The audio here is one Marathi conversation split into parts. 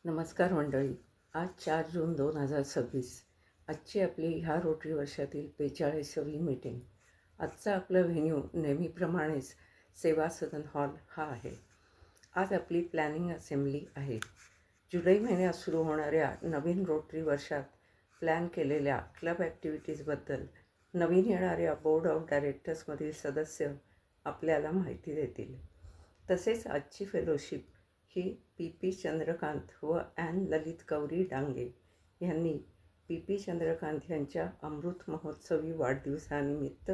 नमस्कार मंडळी. आज 4 जून 2026. आजची आपली ह्या रोटरी वर्षातील 42वी मीटिंग. आजचा आपला व्हेन्यू नेहमीप्रमाणेच सेवा सदन हॉल हा आहे. आज आपली प्लॅनिंग असेंब्ली आहे. जुलै महिन्यात सुरू होणाऱ्या नवीन रोटरी वर्षात प्लॅन केलेल्या क्लब ॲक्टिव्हिटीजबद्दल नवीन येणाऱ्या बोर्ड ऑफ डायरेक्टर्समधील सदस्य आपल्याला माहिती देतील. तसेच आजची फेलोशिप ही पी चंद्रकांत व ललित गौरी डांगे यांनी पी चंद्रकांत यांच्या अमृत महोत्सवी वाढदिवसानिमित्त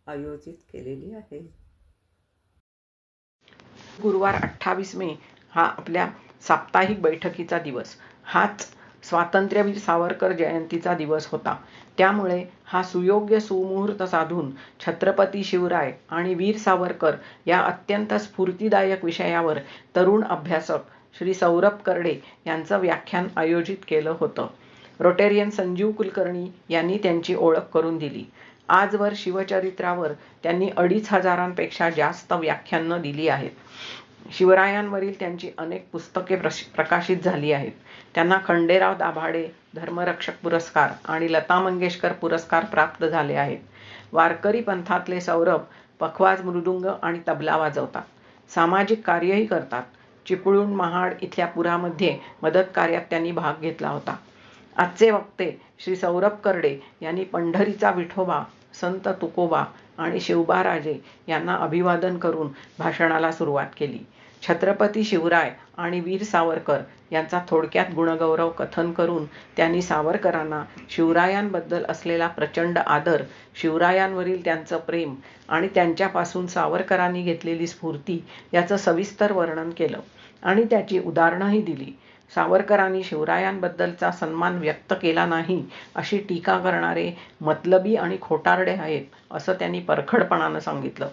आयोजित केलेली आहे. गुरुवार 28 मे हा आपल्या साप्ताहिक बैठकीचा दिवस. हाच स्वातंत्र्यवीर सावरकर जयंतीचा दिवस होता. त्यामुळे हा सुयोग्य सुमुहूर्त साधून छत्रपती शिवराय आणि वीर सावरकर या अत्यंत स्फूर्तिदायक विषयावर तरुण अभ्यासक श्री सौरभ करडे यांचं व्याख्यान आयोजित केलं होतं. रोटेरियन संजीव कुलकर्णी यांनी त्यांची ओळख करून दिली. आजवर शिवचरित्रावर त्यांनी 2500पेक्षा जास्त व्याख्यानं दिली आहेत. शिवरायांवरील त्यांची अनेक पुस्तके प्रकाशित झाली आहेत. त्यांना खंडेराव दाभाडे धर्मरक्षक पुरस्कार आणि लता मंगेशकर पुरस्कार प्राप्त झाले आहेत. वारकरी पंथातले सौरभ पखवाज, मृदुंग आणि तबला वाजवतात. सामाजिक कार्यही करतात. चिपळूण, महाड इथल्या पुरामध्ये मदत कार्यात त्यांनी भाग घेतला होता. आजचे वक्ते श्री सौरभ करडे यांनी पंढरीचा विठोबा, संत तुकोबा आणि शिवबाराजे यांना अभिवादन करून भाषणाला सुरुवात केली. छत्रपती शिवराय आणि वीर सावरकर यांचा थोडक्यात गुणगौरव कथन करून त्यांनी सावरकरांना शिवरायांबद्दल असलेला प्रचंड आदर, शिवरायांवरील त्यांचं प्रेम आणि त्यांच्यापासून सावरकरांनी घेतलेली स्फूर्ती याचं सविस्तर वर्णन केलं आणि त्याची उदाहरणंही दिली. सावरकरांनी शिवरायांबद्दलचा सन्मान व्यक्त केला नाही अशी टीका करणारे मतलबी आणि खोटारडे आहेत, असं त्यांनी परखडपणानं सांगितलं.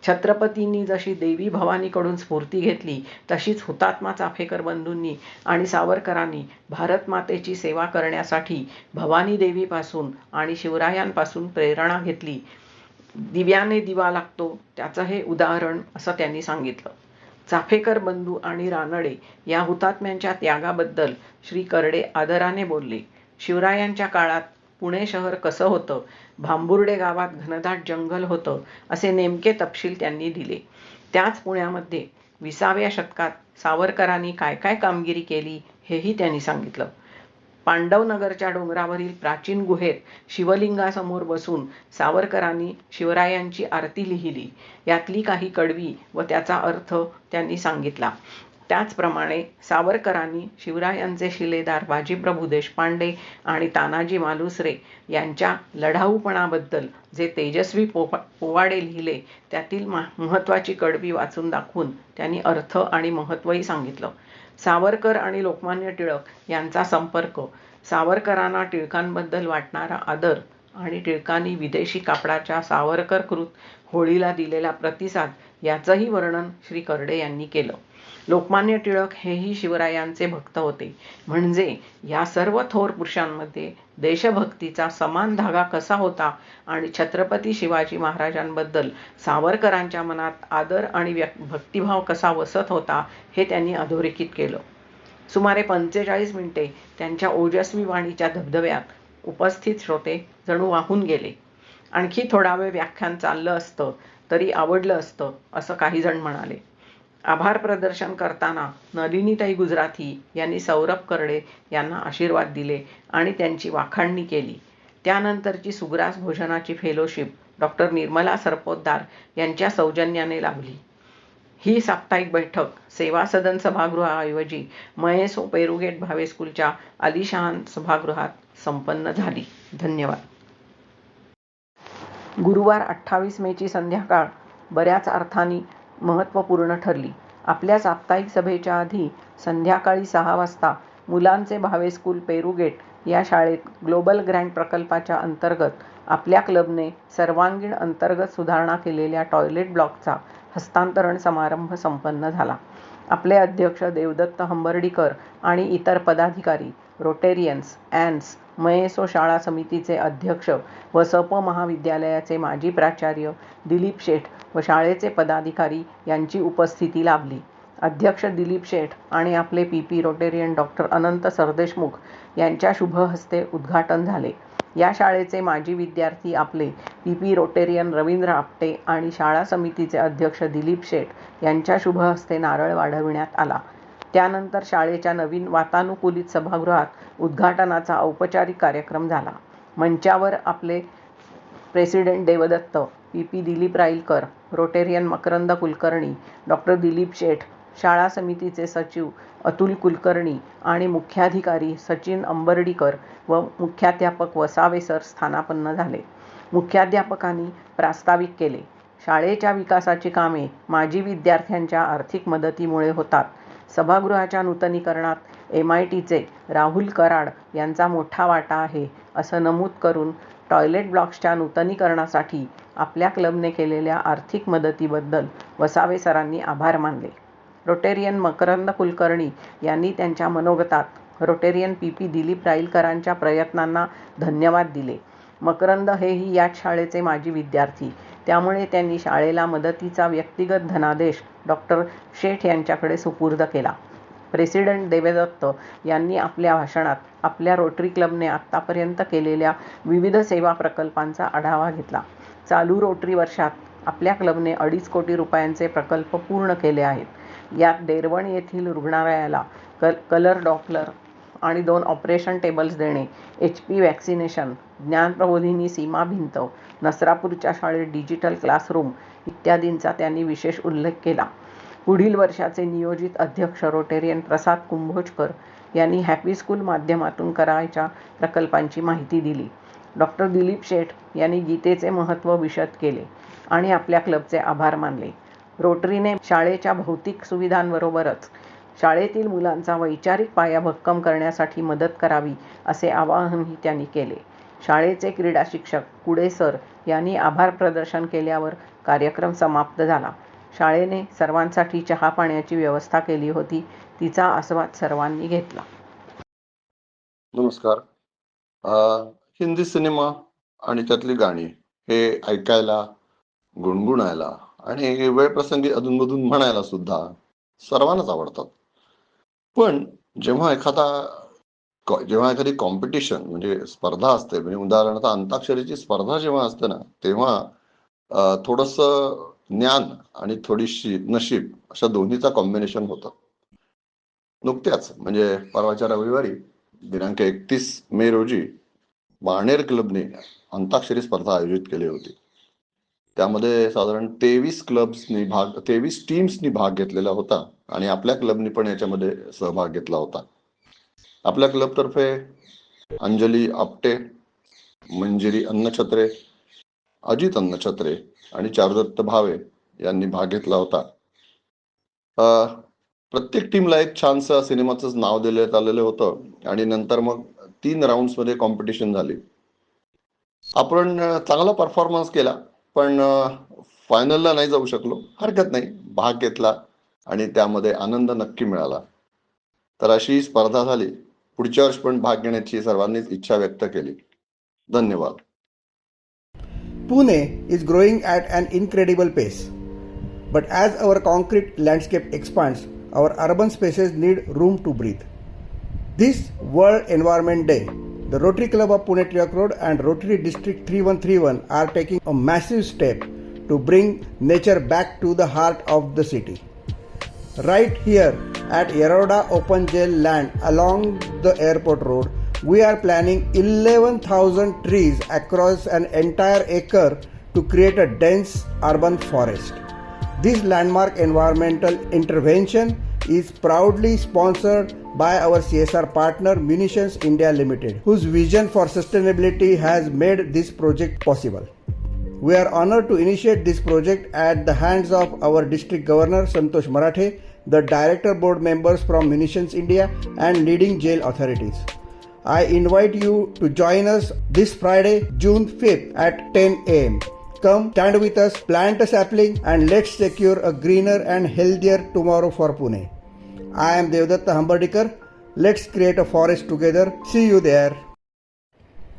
छत्रपतींनी जशी देवी भवानीकडून स्फूर्ती घेतली तशीच हुतात्मा चाफेकर बंधूंनी आणि सावरकरांनी भारत मातेची सेवा करण्यासाठी भवानी देवीपासून आणि शिवरायांपासून प्रेरणा घेतली. दिव्याने दिवा लागतो त्याचं हे उदाहरण, असं त्यांनी सांगितलं. चाफेकर बंधू आणि रानडे या हुतात्म्यांच्या त्यागाबद्दल श्री करडे आदराने बोलले. शिवरायांच्या काळात पुणे शहर कसं होतं, भांबुर्डे गावात घनदाट जंगल होतं, असे नेमके तपशील त्यांनी दिले. त्याच पुण्यामध्ये 20व्या शतकात सावरकरांनी काय काय कामगिरी केली हेही त्यांनी सांगितलं. पांडवनगरच्या डोंगरावरील प्राचीन गुहेत शिवलिंगासमोर बसून सावरकरांनी शिवरायांची आरती लिहिली. यातली काही कडवी व त्याचा अर्थ त्यांनी सांगितला. त्याचप्रमाणे सावरकरांनी शिवरायांचे शिलेदार बाजीप्रभू देशपांडे आणि तानाजी मालुसरे यांच्या लढाऊपणाबद्दल जे तेजस्वी पोवाडे लिहिले त्यातील महत्त्वाची कडवी वाचून दाखवून त्यांनी अर्थ आणि महत्त्वही सांगितलं. सावरकर आणि लोकमान्य टिळक यांचा संपर्क, सावरकरांना टिळकांबद्दल वाटणारा आदर आणि टिळकांनी विदेशी कापडाच्या सावरकरकृत होळीला दिलेला प्रतिसाद याचंही वर्णन श्री करडे यांनी केलं. लोकमान्य टिळक हेही शिवरायांचे भक्त होते. म्हणजे या सर्व थोर पुरुषांमध्ये देशभक्तीचा समान धागा कसा होता आणि छत्रपती शिवाजी महाराजांबद्दल सावरकरांच्या मनात आदर आणि भक्तिभाव कसा वसत होता हे त्यांनी अधोरेखित केलं. सुमारे 45 मिनिटे त्यांच्या ओजस्वी वाणीच्या धबधब्यात उपस्थित श्रोते जणू वाहून गेले. आणखी थोडा वेळ व्याख्यान चाललं असतं तरी आवडलं असतं, असं काही जण म्हणाले. आभार प्रदर्शन करताना नलिनीताई गुजराथी यांनी सौरभ करडे यांना आशीर्वाद दिले आणि त्यांची वाखाणणी केली. त्यानंतरची सुग्रास भोजनाची फेलोशिप डॉक्टर निर्मला सरपोतदार यांच्या सौजन्याने लाभली. ही साप्ताहिक बैठक सेवा सदन सभागृहाऐवजी मयेसो पेरुगेट भावे स्कूलच्या आलिशान सभागृहात संपन्न झाली. धन्यवाद. गुरुवार 28 मेची संध्याकाळ बऱ्याच अर्थाने महत्त्वपूर्ण ठरली. आपल्या साप्ताहिक सभेच्या आधी संध्याकाळी 6 वाजता मुलांचे भावे स्कूल पेरुगेट या शाळेत ग्लोबल ग्रँट प्रकल्पाच्या अंतर्गत आपल्या क्लबने सर्वांगीण अंतर्गत सुधारणा केलेल्या टॉयलेट ब्लॉकचा हस्तांतरण समारंभ संपन्न झाला. आपले अध्यक्ष देवदत्त हंबर्डीकर आणि इतर पदाधिकारी, रोटेरियन्स, ॲन्स, मयेसो शाळा समितीचे अध्यक्ष व सप महाविद्यालयाचे माजी प्राचार्य दिलीप शेठ व शाळेचे पदाधिकारी यांची उपस्थिती लाभली. अध्यक्ष दिलीप शेठ आणि आपले PP रोटेरियन डॉक्टर अनंत सरदेशमुख यांच्या शुभ हस्ते उद्घाटन झाले. या शाळेचे माजी विद्यार्थी आपले PP रोटेरियन रवींद्र आपटे आणि शाळा समितीचे अध्यक्ष दिलीप शेठ यांच्या शुभ हस्ते नारळ वाढविण्यात आला. त्यानंतर शाळेच्या नवीन वातानुकूलित सभागृहात उद्घाटनाचा औपचारिक कार्यक्रम झाला. मंचावर आपले president Devdatta, PP Dilip Railkar, Rotarian Makarand Kulkarni, doctor Dilip Sheth, शाळा समितीचे सचिव अतुल कुलकर्णी आणि मुख्याधिकारी सचिन अंबर्डीकर व मुख्याध्यापक वसावे सर स्थानापन्न झाले. मुख्याध्यापकांनी प्रास्ताविक केले. शाळेच्या विकासाची कामे माजी विद्यार्थ्यांच्या आर्थिक मदतीमुळे होतात. सभागृहाच्या नूतनीकरणात MITचे राहुल कराड यांचा मोठा वाटा आहे असं नमूद करून टॉयलेट ब्लॉक्सच्या नूतनीकरणासाठी आपल्या क्लबने केलेल्या आर्थिक मदतीबद्दल वसावे सरांनी आभार मानले. रोटेरियन मकरंद कुलकर्णी यांनी त्यांच्या मनोगतात रोटेरियन PP दिलीप राईलकरांच्या प्रयत्नांना धन्यवाद दिले. मकरंद हेही याच शाळेचे माजी विद्यार्थी, त्यामुळे त्यांनी शाळेला मदतीचा व्यक्तिगत धनादेश डॉक्टर शेठ यांच्याकडे सुपूर्द केला. प्रेसिडेंट देवदत्त यांनी आपल्या भाषणात आपल्या रोटरी क्लबने आत्तापर्यंत केलेल्या विविध सेवा प्रकल्पांचा आढावा घेतला. चालू रोटरी वर्षात आपल्या क्लबने 2.5 कोटी रुपयांचे प्रकल्प पूर्ण केले आहेत. यात डेरवण येथील रुग्णालयाला कलर डॉपलर आणि 2 ऑपरेशन टेबल्स देणे, HP वॅक्सिनेशन, ज्ञानप्रबोधिनी सीमा भिंत, नसरापूरच्या शाळेत डिजिटल क्लासरूम इत्यादींचा त्यांनी विशेष उल्लेख केला. पुढील वर्षाचे नियोजित अध्यक्ष रोटेरियन प्रसाद कुंभोजकर यांनी हॅपी स्कूल माध्यमातून करायच्या प्रकल्पांची माहिती दिली. डॉक्टर दिलीप शेठ यांनी गीतेचे महत्त्व विशद केले आणि आपल्या क्लबचे आभार मानले. रोटरीने शाळेच्या भौतिक सुविधांबरोबरच शाळेतील मुलांचा वैचारिक पाया भक्कम करण्यासाठी मदत करावी असे आवाहनही त्यांनी केले. शाळेचे क्रीडा शिक्षक कुडे सर यांनी आभार प्रदर्शन केल्यावर कार्यक्रम समाप्त झाला. शाळेने सर्वांसाठी चहा पाण्याची व्यवस्था केली होती. तिचा आस्वाद सर्वांनी घेतला. नमस्कार. हिंदी सिनेमा आणि त्यातली गाणी हे ऐकायला, गुणगुणायला आणि वेळप्रसंगी अधूनमधून म्हणायला सुद्धा सर्वांनाच आवडतात. पण जेव्हा एखादी कॉम्पिटिशन म्हणजे स्पर्धा असते, म्हणजे उदाहरणार्थ अंताक्षरीची स्पर्धा जेव्हा असते ना, तेव्हा थोडंसं ज्ञान आणि थोडीशी नशीब अशा दोन्हीचा कॉम्बिनेशन होतं. नुकत्याच म्हणजे परवाच्या रविवारी दिनांक 31 मे रोजी बाणेर क्लबने अंताक्षरी स्पर्धा आयोजित केली होती. त्यामध्ये साधारण 23 टीम्सनी भाग घेतलेला होता आणि आपल्या क्लबनी पण याच्यामध्ये सहभाग घेतला होता. आपल्या क्लबतर्फे अंजली आपटे, मंजिरी अन्नछत्रे, अजित अन्नछत्रे आणि चारुदत्त भावे यांनी भाग घेतला होता. प्रत्येक टीमला एक छानसं सिनेमाचं नाव देण्यात आलेलं होतं आणि नंतर मग 3 राऊंड्समध्ये कॉम्पिटिशन झाली. आपण चांगला परफॉर्मन्स केला, पण फायनलला नाही जाऊ शकलो. हरकत नाही, भाग घेतला आणि त्यामध्ये आनंद नक्की मिळाला. तर अशी स्पर्धा झाली. पुढच्या वर्षी पण भाग घेण्याची सर्वांनीच इच्छा व्यक्त केली. धन्यवाद. Pune is growing at an incredible pace. But as our concrete landscape expands, our urban spaces need room to breathe. This World Environment Day, the Rotary Club of Pune Tirak Road and Rotary District 3131 are taking a massive step to bring nature back to the heart of the city. Right here at Yeroda Open Jail land along the airport road, we are planning 11,000 trees across an entire acre to create a dense urban forest. This landmark environmental intervention is proudly sponsored by our CSR partner Munitions India Limited, whose vision for sustainability has made this project possible. We are honored to initiate this project at the hands of our district governor Santosh Marathe, the director board members from Munitions India and leading jail authorities. I invite you to join us this Friday, June 5th at 10 a.m. Come, stand with us, plant a sapling and let's secure a greener and healthier tomorrow for Pune. I am Devdatta Hambardikar. Let's create a forest together. See you there.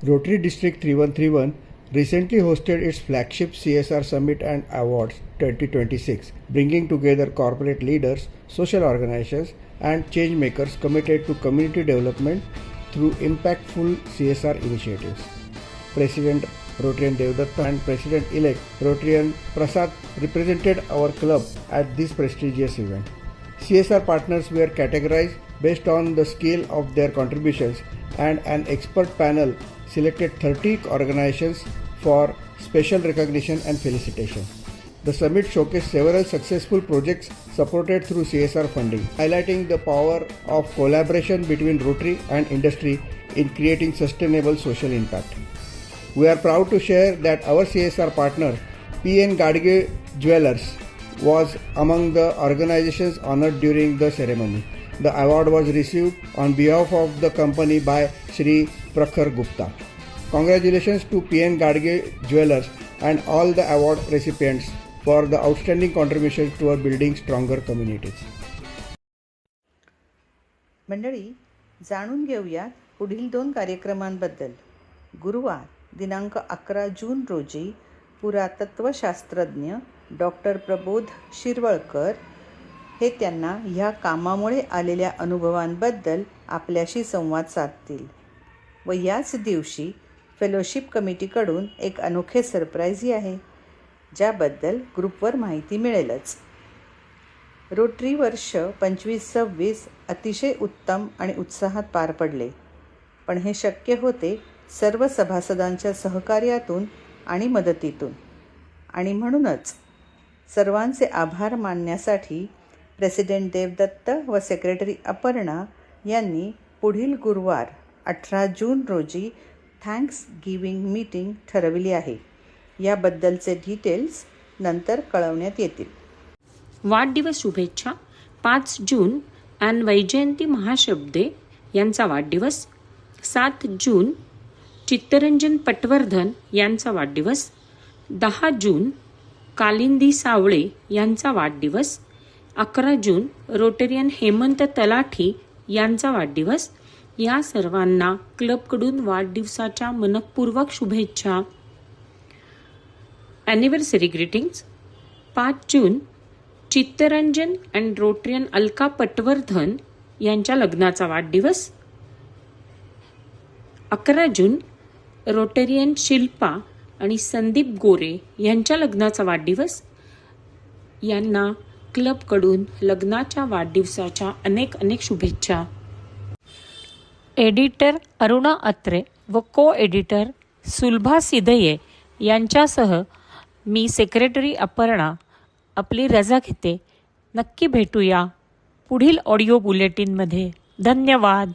Rotary District 3131 recently hosted its flagship CSR Summit and Awards 2026, bringing together corporate leaders, social organizations, and change makers committed to community development through impactful CSR initiatives. President Rotarian Devdatta and President-elect Rotarian Prasad represented our club at this prestigious event. CSR partners were categorized based on the scale of their contributions, and an expert panel selected 30 organizations for special recognition and felicitation. The summit showcased several successful projects supported through CSR funding, highlighting the power of collaboration between Rotary and industry in creating sustainable social impact. We are proud to share that our CSR partner, P.N. Gadge Jewelers, was among the organizations honored during the ceremony. The award was received on behalf of the company by Shri Prakhar Gupta. Congratulations to P.N. Gadge Jewelers and all the award recipients for the outstanding contributions toward building stronger communities. मंडळी, जाणून घेऊया पुढील 2 कार्यक्रमांबद्दल. गुरुवार दिनांक 11 जून रोजी पुरातत्वशास्त्रज्ञ डॉक्टर प्रबोध शिरवळकर हे त्यांना ह्या कामामुळे आलेल्या अनुभवांबद्दल आपल्याशी संवाद साधतील. व याच दिवशी फेलोशिप कमिटीकडून एक अनोखे सरप्राईजही आहे, ज्याबद्दल ग्रुपवर माहिती मिळेलच. रोटरी वर्ष 25-26 अतिशय उत्तम आणि उत्साहात पार पडले, पण हे शक्य होते सर्व सभासदांच्या सहकार्यातून आणि मदतीतून. आणि म्हणूनच सर्वांचे आभार मानण्यासाठी प्रेसिडेंट देवदत्त व सेक्रेटरी अपर्णा यांनी पुढील गुरुवार 18 जून रोजी थँक्स गिव्हिंग मीटिंग ठरवली आहे. याबद्दलचे डिटेल्स नंतर कळवण्यात येतील. वाढदिवस शुभेच्छा. 5 जून आणि वैजयंती महाशब्दे यांचा वाढदिवस. 7 जून चित्तरंजन पटवर्धन यांचा वाढदिवस. 10 जून कालिंदी सावळे यांचा वाढदिवस. 11 जून रोटेरियन हेमंत तलाठी यांचा वाढदिवस. या सर्वांना क्लबकडून वाढदिवसाच्या मनपूर्वक शुभेच्छा. Anniversary greetings. 5 June Chittaranjan and Rotarian Alka Patwardhan यांच्या लग्नाचा वाढदिवस. 11 जून रोटेरियन शिल्पा आणि संदीप गोरे यांच्या लग्नाचा वाढदिवस. यांना क्लबकडून लग्नाच्या वाढदिवसाच्या अनेक अनेक शुभेच्छा. एडिटर अरुणा अत्रे व को एडिटर सुलभा सिधये यांच्यासह मी सेक्रेटरी अपर्णा आपली रजा घेते. नक्की भेटूया पुढील ऑडिओ बुलेटिनमध्ये. धन्यवाद.